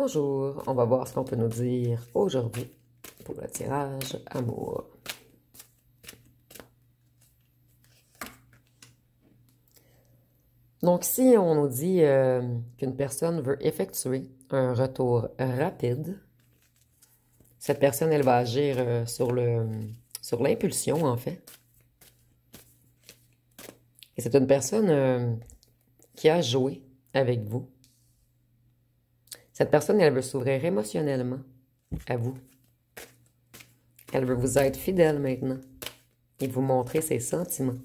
Bonjour, on va voir ce qu'on peut nous dire aujourd'hui pour le tirage amour. Donc, si on nous dit qu'une personne veut effectuer un retour rapide, cette personne, elle va agir sur l'impulsion, en fait. Et c'est une personne qui a joué avec vous. Cette personne, elle veut s'ouvrir émotionnellement à vous. Elle veut vous être fidèle maintenant et vous montrer ses sentiments.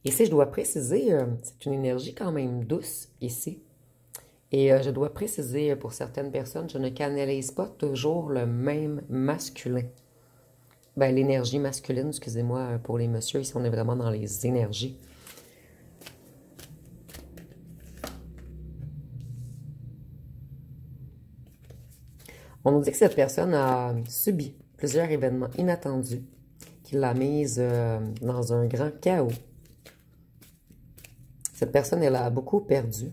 Et si je dois préciser, c'est une énergie quand même douce ici. Et je dois préciser pour certaines personnes, je ne canalise pas toujours le même masculin. Ben, l'énergie masculine, excusez-moi pour les messieurs, ici on est vraiment dans les énergies. On nous dit que cette personne a subi plusieurs événements inattendus qui l'a mise dans un grand chaos. Cette personne, elle a beaucoup perdu.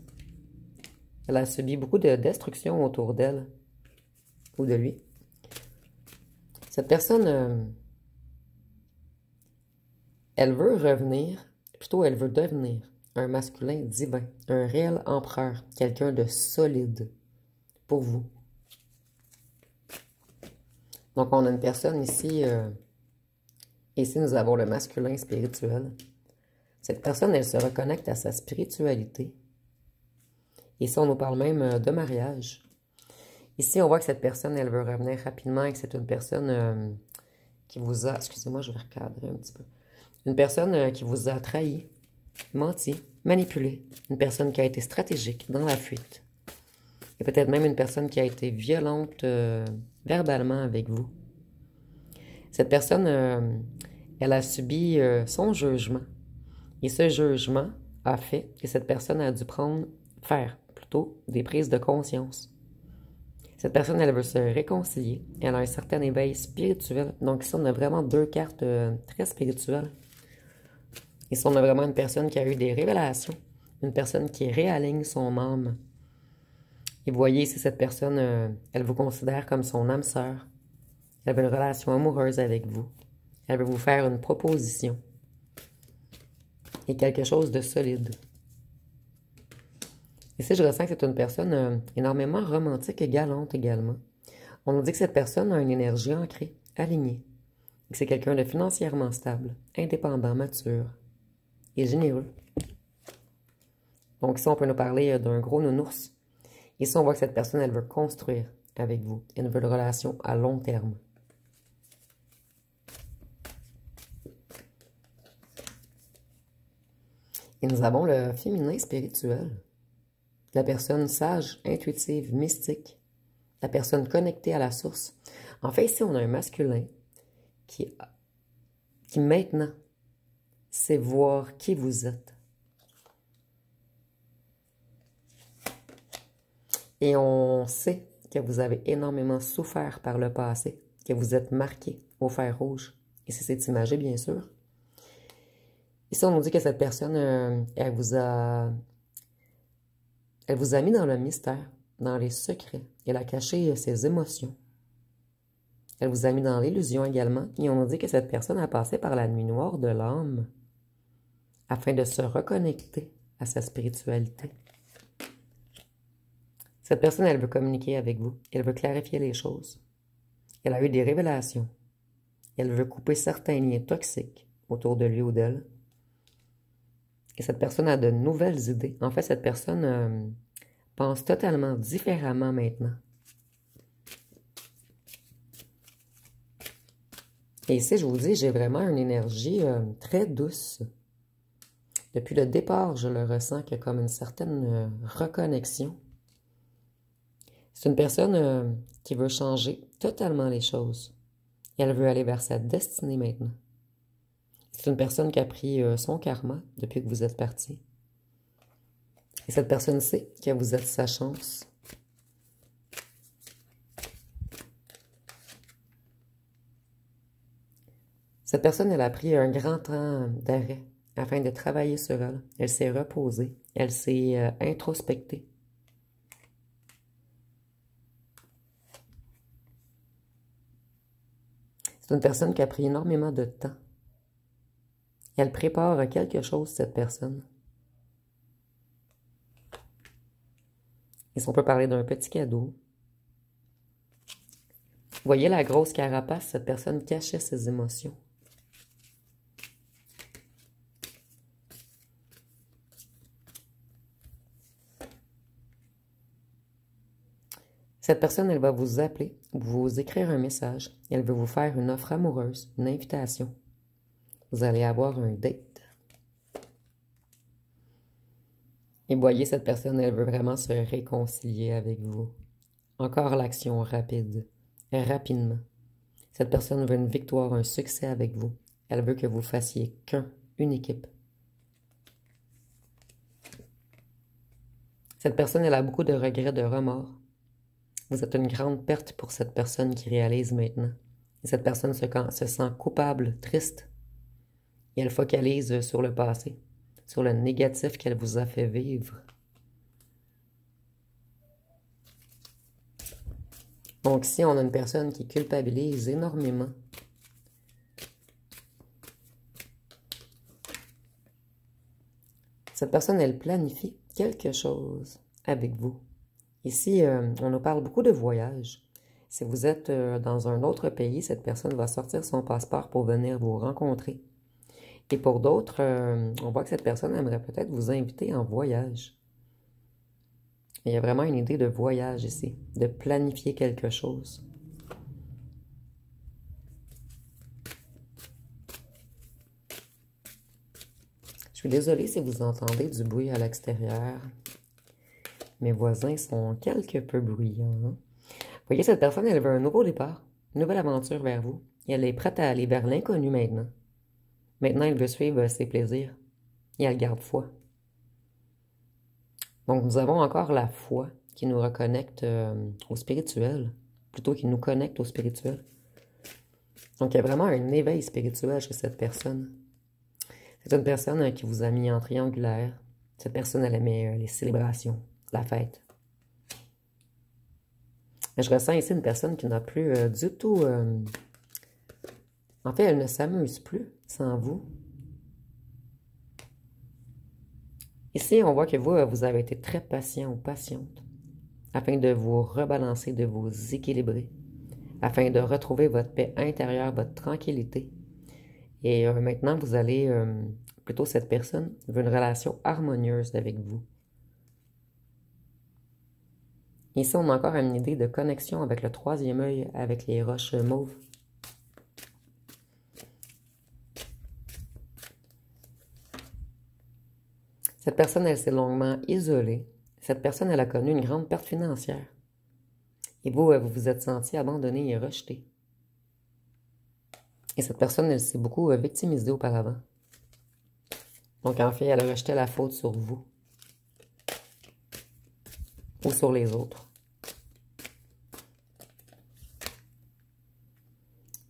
Elle a subi beaucoup de destruction autour d'elle ou de lui. Cette personne, elle veut revenir, plutôt elle veut devenir un masculin divin, un réel empereur, quelqu'un de solide pour vous. Donc, on a une personne ici, ici nous avons le masculin spirituel. Cette personne, elle se reconnecte à sa spiritualité. Ici, on nous parle même de mariage. Ici, on voit que cette personne, elle veut revenir rapidement et que c'est une personne qui vous a... Excusez-moi, je vais recadrer un petit peu. Une personne qui vous a trahi, menti, manipulé. Une personne qui a été stratégique dans la fuite. Et peut-être même une personne qui a été violente verbalement avec vous. Cette personne, elle a subi son jugement. Et ce jugement a fait que cette personne a dû faire plutôt des prises de conscience. Cette personne, elle veut se réconcilier. Elle a un certain éveil spirituel. Donc ici, on a vraiment deux cartes très spirituelles. Ici, on a vraiment une personne qui a eu des révélations. Une personne qui réaligne son âme. Et vous voyez ici, cette personne, elle vous considère comme son âme sœur. Elle veut une relation amoureuse avec vous. Elle veut vous faire une proposition. Et quelque chose de solide. Ici, je ressens que c'est une personne énormément romantique et galante également. On nous dit que cette personne a une énergie ancrée, alignée. Et que c'est quelqu'un de financièrement stable, indépendant, mature et généreux. Donc ici, on peut nous parler d'un gros nounours. Ici, on voit que cette personne, elle veut construire avec vous. Elle veut une relation à long terme. Et nous avons le féminin spirituel. La personne sage, intuitive, mystique. La personne connectée à la source. En fait, ici, on a un masculin qui maintenant sait voir qui vous êtes. Et on sait que vous avez énormément souffert par le passé, que vous êtes marqué au fer rouge. Et c'est cette image, bien sûr. Ici, on nous dit que cette personne, elle vous a mis dans le mystère, dans les secrets. Elle a caché ses émotions. Elle vous a mis dans l'illusion également. Et on nous dit que cette personne a passé par la nuit noire de l'âme afin de se reconnecter à sa spiritualité. Cette personne, elle veut communiquer avec vous. Elle veut clarifier les choses. Elle a eu des révélations. Elle veut couper certains liens toxiques autour de lui ou d'elle. Et cette personne a de nouvelles idées. En fait, cette personne pense totalement différemment maintenant. Et ici, je vous dis, j'ai vraiment une énergie très douce. Depuis le départ, je le ressens qu'il y a comme une certaine reconnexion. C'est une personne qui veut changer totalement les choses. Et elle veut aller vers sa destinée maintenant. C'est une personne qui a pris son karma depuis que vous êtes parti. Et cette personne sait que vous êtes sa chance. Cette personne, elle a pris un grand temps d'arrêt afin de travailler sur elle. Elle s'est reposée. Elle s'est introspectée. C'est une personne qui a pris énormément de temps. Elle prépare quelque chose, cette personne. Et si on peut parler d'un petit cadeau. Vous voyez la grosse carapace, cette personne cachait ses émotions. Cette personne, elle va vous appeler, vous écrire un message. Elle veut vous faire une offre amoureuse, une invitation. Vous allez avoir un date. Et voyez, cette personne, elle veut vraiment se réconcilier avec vous. Encore l'action rapide, rapidement. Cette personne veut une victoire, un succès avec vous. Elle veut que vous fassiez une équipe. Cette personne, elle a beaucoup de regrets, de remords. Vous êtes une grande perte pour cette personne qui réalise maintenant. Et cette personne se sent coupable, triste. Et elle focalise sur le passé, sur le négatif qu'elle vous a fait vivre. Donc ici, on a une personne qui culpabilise énormément. Cette personne, elle planifie quelque chose avec vous. Ici, on nous parle beaucoup de voyage. Si vous êtes dans un autre pays, cette personne va sortir son passeport pour venir vous rencontrer. Et pour d'autres, on voit que cette personne aimerait peut-être vous inviter en voyage. Il y a vraiment une idée de voyage ici, de planifier quelque chose. Je suis désolée si vous entendez du bruit à l'extérieur. Mes voisins sont quelque peu bruyants. Vous voyez, cette personne, elle veut un nouveau départ, une nouvelle aventure vers vous. Et elle est prête à aller vers l'inconnu maintenant. Maintenant, elle veut suivre ses plaisirs. Et elle garde foi. Donc, nous avons encore la foi qui nous reconnecte au spirituel, plutôt qui nous connecte au spirituel. Donc, il y a vraiment un éveil spirituel chez cette personne. C'est une personne qui vous a mis en triangulaire. Cette personne, elle aimait les célébrations, la fête. Mais je ressens ici une personne qui n'a plus du tout... En fait, elle ne s'amuse plus sans vous. Ici, on voit que vous avez été très patient ou patiente afin de vous rebalancer, de vous équilibrer, afin de retrouver votre paix intérieure, votre tranquillité. Et maintenant, vous allez, plutôt cette personne, veut une relation harmonieuse avec vous. Ici, on a encore une idée de connexion avec le troisième œil, avec les roches mauves. Cette personne, elle s'est longuement isolée. Cette personne, elle a connu une grande perte financière. Et vous, vous vous êtes senti abandonné et rejeté. Et cette personne, elle s'est beaucoup victimisée auparavant. Donc, en fait, elle a rejeté la faute sur vous. Ou sur les autres.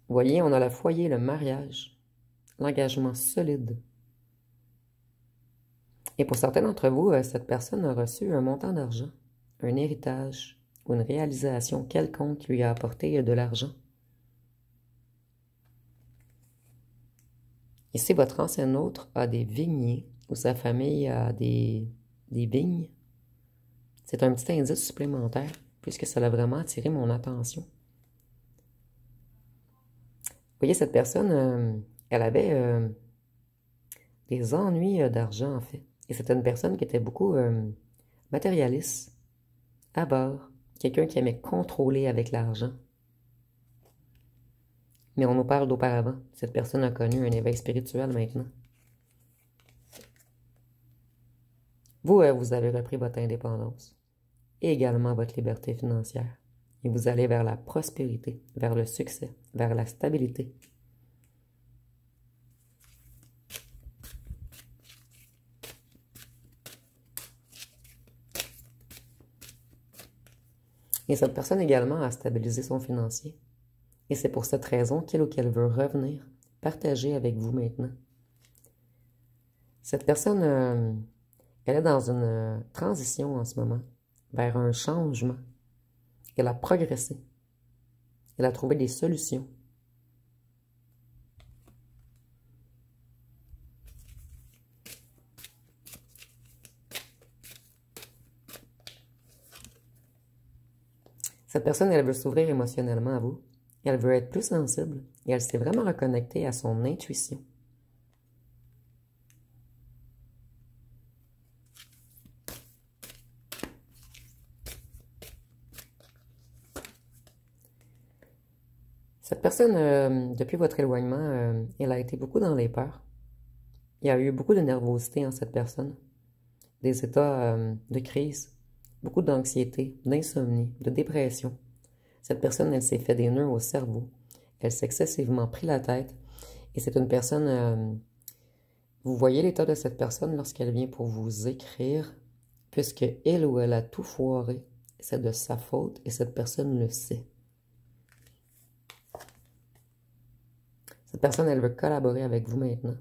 Vous voyez, on a le foyer, le mariage, l'engagement solide. Et pour certains d'entre vous, cette personne a reçu un montant d'argent, un héritage ou une réalisation quelconque qui lui a apporté de l'argent. Ici, votre ancien autre a des vigniers ou sa famille a des vignes. C'est un petit indice supplémentaire puisque ça a vraiment attiré mon attention. Vous voyez, cette personne, elle avait des ennuis d'argent en fait. Et c'était une personne qui était beaucoup matérialiste, avare, quelqu'un qui aimait contrôler avec l'argent. Mais on nous parle d'auparavant. Cette personne a connu un éveil spirituel maintenant. Vous, vous avez repris votre indépendance et également votre liberté financière. Et vous allez vers la prospérité, vers le succès, vers la stabilité. Et cette personne également a stabilisé son financier. Et c'est pour cette raison qu'il ou qu'elle veut revenir, partager avec vous maintenant. Cette personne, elle est dans une transition en ce moment, vers un changement. Elle a progressé. Elle a trouvé des solutions. Cette personne, elle veut s'ouvrir émotionnellement à vous. Elle veut être plus sensible et elle s'est vraiment reconnectée à son intuition. Cette personne, depuis votre éloignement, elle a été beaucoup dans les peurs. Il y a eu beaucoup de nervosité en cette personne, des états de crise, beaucoup d'anxiété, d'insomnie, de dépression. Cette personne, elle s'est fait des nœuds au cerveau. Elle s'est excessivement pris la tête. Et c'est une personne... vous voyez l'état de cette personne lorsqu'elle vient pour vous écrire, puisque elle ou elle a tout foiré. C'est de sa faute et cette personne le sait. Cette personne, elle veut collaborer avec vous maintenant.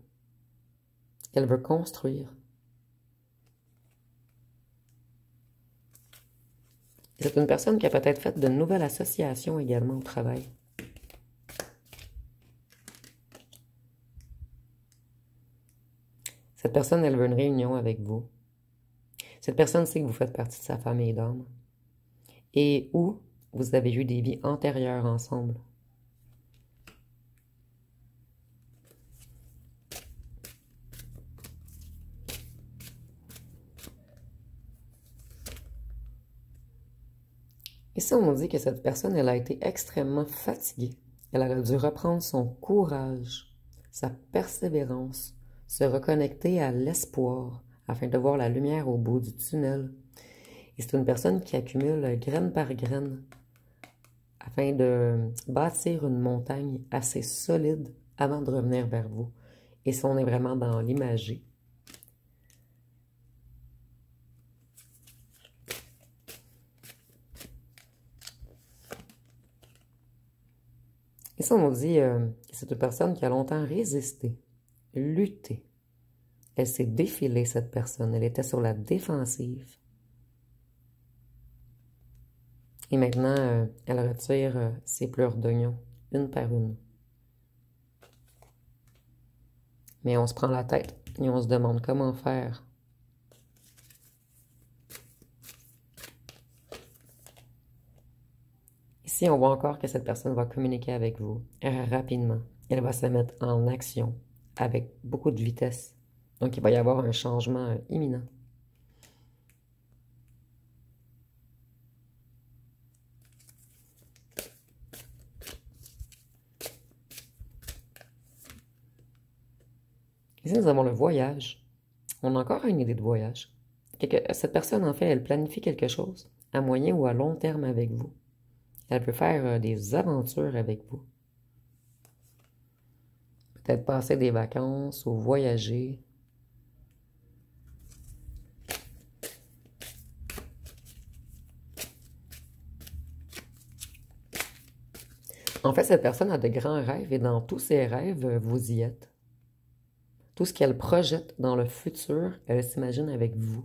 Elle veut construire. C'est une personne qui a peut-être fait de nouvelles associations également au travail. Cette personne, elle veut une réunion avec vous. Cette personne sait que vous faites partie de sa famille d'âme. Et où vous avez eu des vies antérieures ensemble. Ici, on nous dit que cette personne, elle a été extrêmement fatiguée. Elle aurait dû reprendre son courage, sa persévérance, se reconnecter à l'espoir afin de voir la lumière au bout du tunnel. Et c'est une personne qui accumule graine par graine afin de bâtir une montagne assez solide avant de revenir vers vous. Et si on est vraiment dans l'imagerie, ici, on nous dit que c'est une personne qui a longtemps résisté, lutté. Elle s'est défilée, cette personne. Elle était sur la défensive. Et maintenant, elle retire ses pleurs d'oignon, une par une. Mais on se prend la tête et on se demande comment faire. Ici, on voit encore que cette personne va communiquer avec vous rapidement. Elle va se mettre en action avec beaucoup de vitesse. Donc, il va y avoir un changement imminent. Ici, nous avons le voyage. On a encore une idée de voyage. Cette personne, en fait, elle planifie quelque chose à moyen ou à long terme avec vous. Elle peut faire des aventures avec vous. Peut-être passer des vacances ou voyager. En fait, cette personne a de grands rêves et dans tous ses rêves, vous y êtes. Tout ce qu'elle projette dans le futur, elle s'imagine avec vous.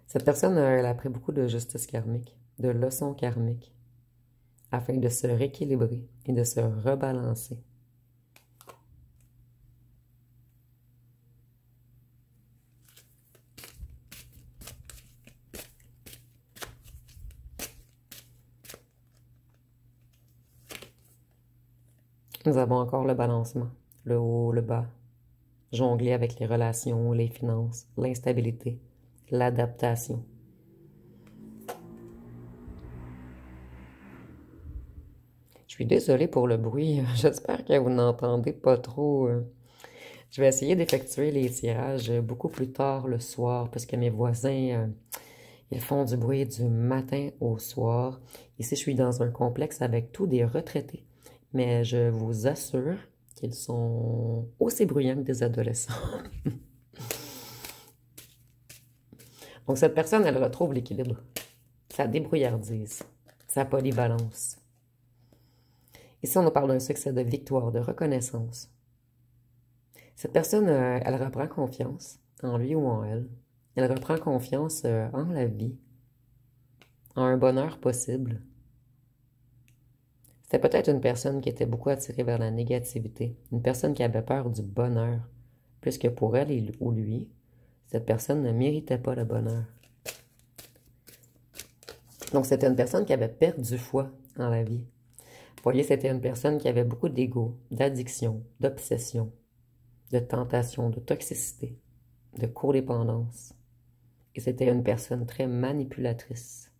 Cette personne, elle a appris beaucoup de justice karmique, de leçons karmiques, afin de se rééquilibrer et de se rebalancer. Nous avons encore le balancement, le haut, le bas, jongler avec les relations, les finances, l'instabilité, l'adaptation. Je suis désolée pour le bruit, j'espère que vous n'entendez pas trop. Je vais essayer d'effectuer les tirages beaucoup plus tard le soir, parce que mes voisins, ils font du bruit du matin au soir. Ici, je suis dans un complexe avec tous des retraités, mais je vous assure qu'ils sont aussi bruyants que des adolescents. Donc, cette personne, elle retrouve l'équilibre, sa débrouillardise, sa polyvalence. Ici, on nous parle d'un succès de victoire, de reconnaissance. Cette personne, elle reprend confiance en lui ou en elle. Elle reprend confiance en la vie, en un bonheur possible. C'était peut-être une personne qui était beaucoup attirée vers la négativité, une personne qui avait peur du bonheur, puisque pour elle ou lui, cette personne ne méritait pas le bonheur. Donc, c'était une personne qui avait perdu foi en la vie. Vous voyez, c'était une personne qui avait beaucoup d'ego, d'addiction, d'obsession, de tentation, de toxicité, de codépendance. Et c'était une personne très manipulatrice.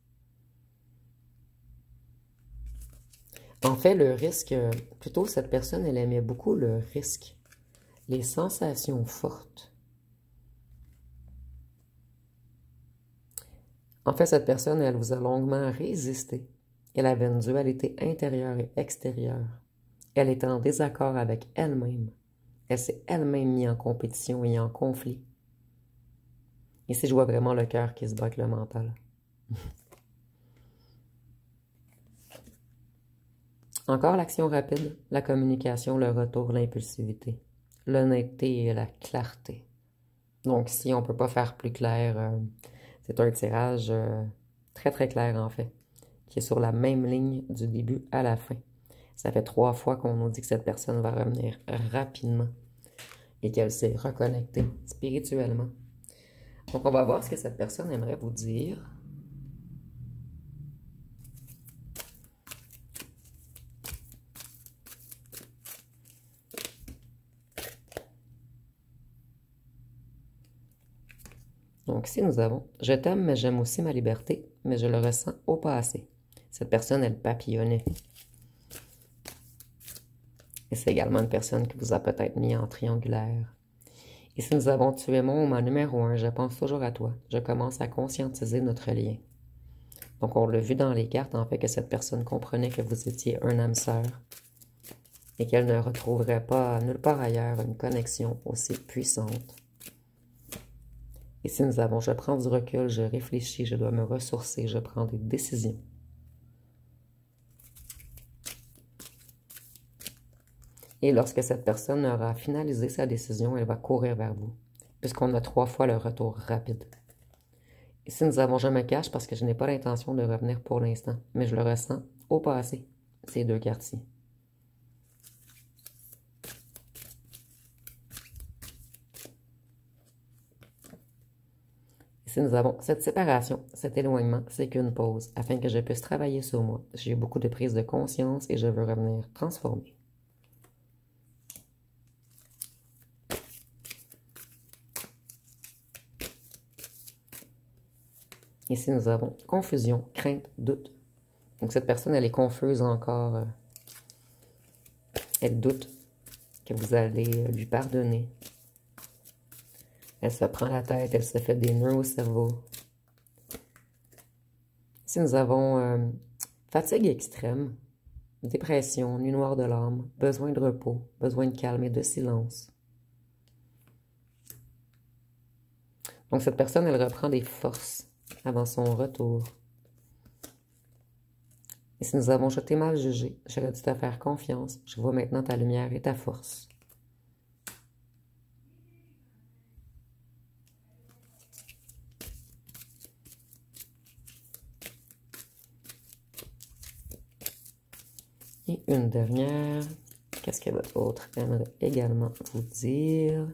En fait, le risque, plutôt cette personne, elle aimait beaucoup le risque, les sensations fortes. En fait, cette personne, elle vous a longuement résisté. Elle avait une dualité intérieure et extérieure. Elle était en désaccord avec elle-même. Elle s'est elle-même mise en compétition et en conflit. Ici, je vois vraiment le cœur qui se bat avec le mental. Encore l'action rapide, la communication, le retour, l'impulsivité, l'honnêteté et la clarté. Donc, si on ne peut pas faire plus clair, c'est un tirage très très clair en fait, qui est sur la même ligne du début à la fin. Ça fait 3 fois qu'on nous dit que cette personne va revenir rapidement et qu'elle s'est reconnectée spirituellement. Donc, on va voir ce que cette personne aimerait vous dire. Donc ici, nous avons « Je t'aime, mais j'aime aussi ma liberté, mais je le ressens au passé. » Cette personne, elle papillonnait. Et c'est également une personne qui vous a peut-être mis en triangulaire. Ici, nous avons « Tu es mon numéro 1, je pense toujours à toi. Je commence à conscientiser notre lien. » Donc, on l'a vu dans les cartes, en fait, que cette personne comprenait que vous étiez un âme sœur et qu'elle ne retrouverait pas nulle part ailleurs une connexion aussi puissante. Ici, nous avons « Je prends du recul, je réfléchis, je dois me ressourcer, je prends des décisions. » Et lorsque cette personne aura finalisé sa décision, elle va courir vers vous, puisqu'on a 3 fois le retour rapide. Ici, nous avons « Je me cache parce que je n'ai pas l'intention de revenir pour l'instant, mais je le ressens au passé. » Ces 2 cartes-ci. Ici, nous avons cette séparation, cet éloignement, c'est qu'une pause, afin que je puisse travailler sur moi. J'ai beaucoup de prise de conscience et je veux revenir transformer. Ici, nous avons confusion, crainte, doute. Donc, cette personne, elle est confuse encore. Elle doute que vous allez lui pardonner. Elle se prend la tête, elle se fait des nœuds au cerveau. Ici, nous avons fatigue extrême, dépression, nuit noire de l'âme, besoin de repos, besoin de calme et de silence. Donc, cette personne, elle reprend des forces avant son retour. Ici, nous avons « Je t'ai mal jugé, j'aurais dû te faire confiance, je vois maintenant ta lumière et ta force. » Et une dernière, qu'est-ce que votre autre aimerait également vous dire?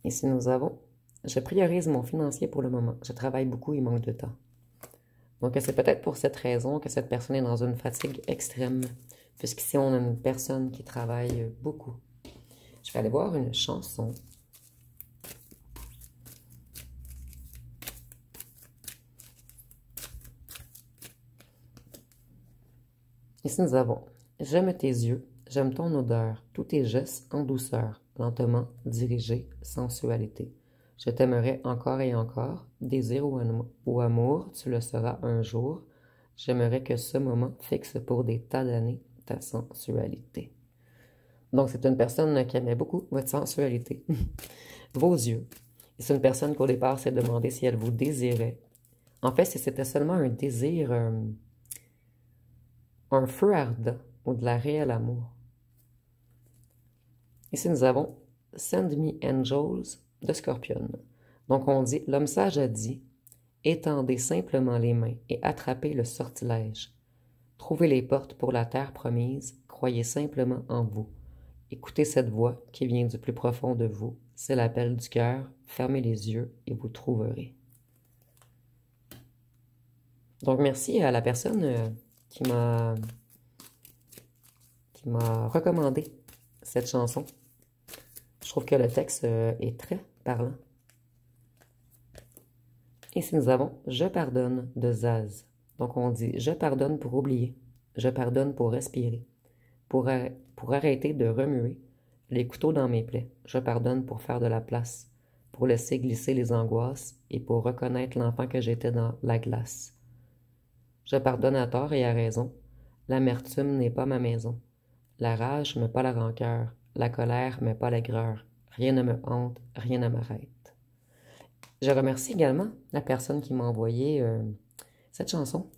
Ici, nous avons « Je priorise mon financier pour le moment. Je travaille beaucoup, il manque de temps. » Donc, c'est peut-être pour cette raison que cette personne est dans une fatigue extrême, puisqu'ici, on a une personne qui travaille beaucoup. Je vais aller voir une chanson. Ici, nous avons « J'aime tes yeux, j'aime ton odeur, tous tes gestes en douceur, lentement, dirigé, sensualité. Je t'aimerai encore et encore, désir ou amour, tu le seras un jour. J'aimerais que ce moment fixe pour des tas d'années ta sensualité. » Donc, c'est une personne qui aimait beaucoup votre sensualité, vos yeux. C'est une personne qu'au départ s'est demandé si elle vous désirait. En fait, si c'était seulement un désir, un feu ardent ou de la réelle amour. Ici, nous avons « Send me angels » de Scorpion. Donc, on dit « L'homme sage a dit, étendez simplement les mains et attrapez le sortilège. Trouvez les portes pour la terre promise, croyez simplement en vous. Écoutez cette voix qui vient du plus profond de vous, c'est l'appel du cœur, fermez les yeux et vous trouverez. » Donc, merci à la personne qui m'a recommandé cette chanson. Je trouve que le texte est très parlant. Ici, nous avons « Je pardonne » de Zaz. Donc, on dit « Je pardonne pour oublier. Je pardonne pour respirer. Pour arrêter de remuer les couteaux dans mes plaies. Je pardonne pour faire de la place. Pour laisser glisser les angoisses et pour reconnaître l'enfant que j'étais dans la glace. Je pardonne à tort et à raison. L'amertume n'est pas ma maison. La rage, mais pas la rancœur. La colère, mais pas l'aigreur. Rien ne me hante, rien ne m'arrête. » Je remercie également la personne qui m'a envoyé cette chanson,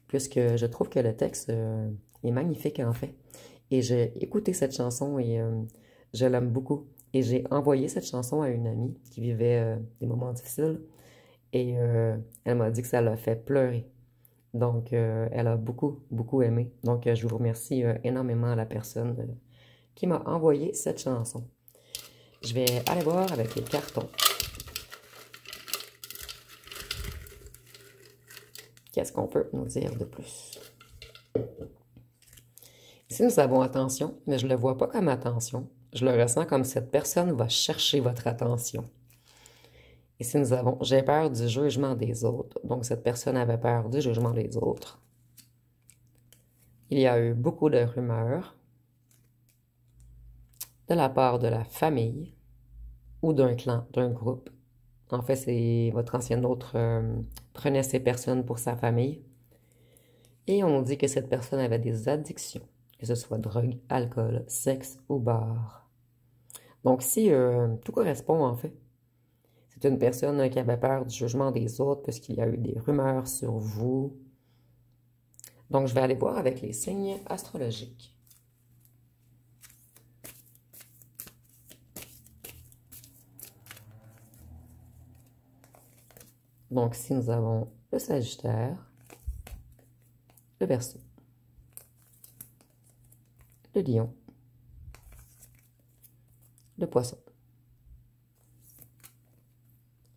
puisque je trouve que le texte est magnifique en fait. Et j'ai écouté cette chanson et je l'aime beaucoup. Et j'ai envoyé cette chanson à une amie qui vivait des moments difficiles et elle m'a dit que ça l'a fait pleurer. Donc, elle a beaucoup, beaucoup aimé. Donc, je vous remercie énormément à la personne qui m'a envoyé cette chanson. Je vais aller voir avec les cartons. Qu'est-ce qu'on peut nous dire de plus? Ici, nous avons attention, mais je ne le vois pas comme attention. Je le ressens comme cette personne va chercher votre attention. Ici, nous avons « J'ai peur du jugement des autres ». Donc, cette personne avait peur du jugement des autres. Il y a eu beaucoup de rumeurs de la part de la famille ou d'un clan, d'un groupe. En fait, c'est votre ancien autre prenait ces personnes pour sa famille. Et on dit que cette personne avait des addictions, que ce soit drogue, alcool, sexe ou bar. Donc, si tout correspond, en fait, c'est une personne qui avait peur du jugement des autres parce qu'il y a eu des rumeurs sur vous. Donc, je vais aller voir avec les signes astrologiques. Donc, ici, nous avons le Sagittaire, le Verseau, le Lion, le Poisson,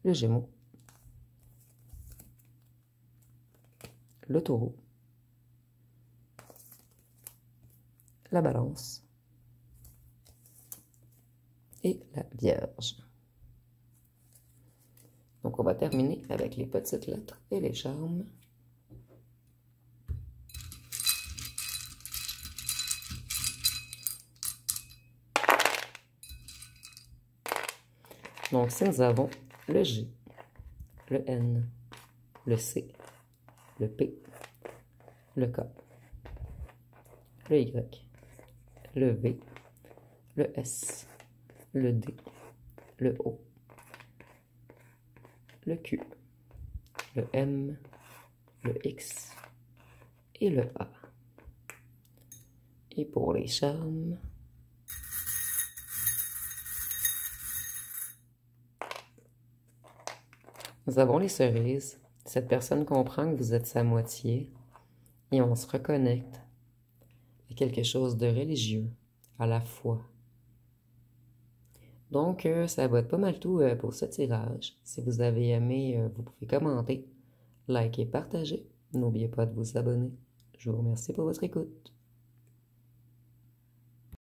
le Gémeaux, le Taureau, la Balance et la Vierge. Donc, on va terminer avec les petites lettres et les charmes. Donc, si nous avons le G, le N, le C, le P, le K, le Y, le V, le S, le D, le O, le Q, le M, le X et le A. Et pour les charmes, nous avons les cerises. Cette personne comprend que vous êtes sa moitié et on se reconnecte à quelque chose de religieux, à la foi. Donc, ça va être pas mal tout pour ce tirage. Si vous avez aimé, vous pouvez commenter, liker, partager. N'oubliez pas de vous abonner. Je vous remercie pour votre écoute.